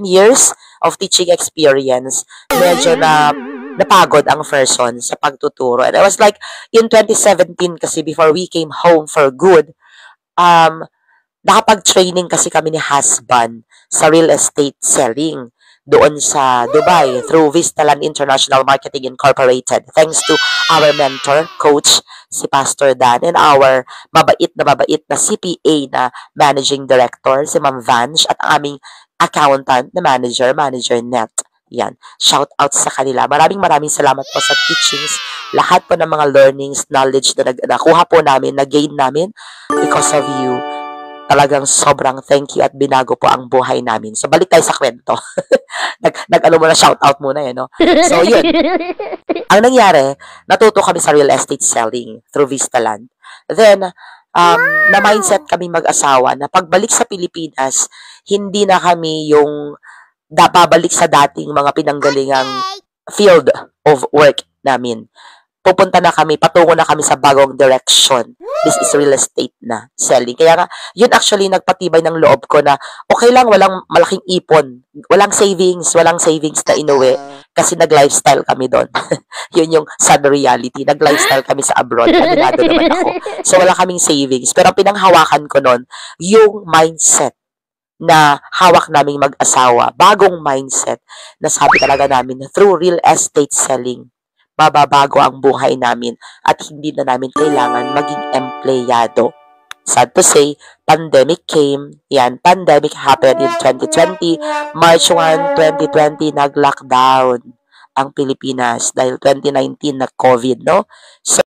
years of teaching experience, medyo napagod ang person sa pagtuturo. And I was like, in 2017 kasi, before we came home for good, nakapag-training kasi kami ni husband sa real estate selling doon sa Dubai through Vistaland International Marketing Incorporated. Thanks to our mentor, coach, si Pastor Dan, and our mabait na CPA na managing director, si Ma'am Vange, at ang aming accountant na manager Net. Yan. Shout out sa kanila. Maraming salamat po sa teachings. Lahat po ng mga learnings, knowledge na nakuha po namin, na-gain namin because of you. Talagang sobrang thank you at binago po ang buhay namin. So, balik tayo sa kwento. Nag-ano muna, shout out muna no? So, yun. Ang nangyari, natuto kami sa real estate selling through Vistaland. Then, na-mindset kami mag-asawa na pagbalik sa Pilipinas, hindi na kami yung babalik sa dating mga pinanggalingang field of work namin. Pupunta na kami, patungo na kami sa bagong direction. This is real estate na selling. Kaya nga, yun actually nagpatibay ng loob ko na okay lang, walang malaking ipon. Walang savings na inuwi. Kasi nag-lifestyle kami doon. Yun yung sad reality. Nag-lifestyle kami sa abroad. Aminado naman ako. So, wala kaming savings. Pero pinanghawakan ko noon, yung mindset na hawak naming mag-asawa. Bagong mindset na sabi talaga namin, through real estate selling, mababago ang buhay namin at hindi na namin kailangan maging empleyado. Sad to say, pandemic came. Yan, pandemic happened in 2020. March 1, 2020, nag-lockdown ang Pilipinas dahil 2019 na COVID, no? So,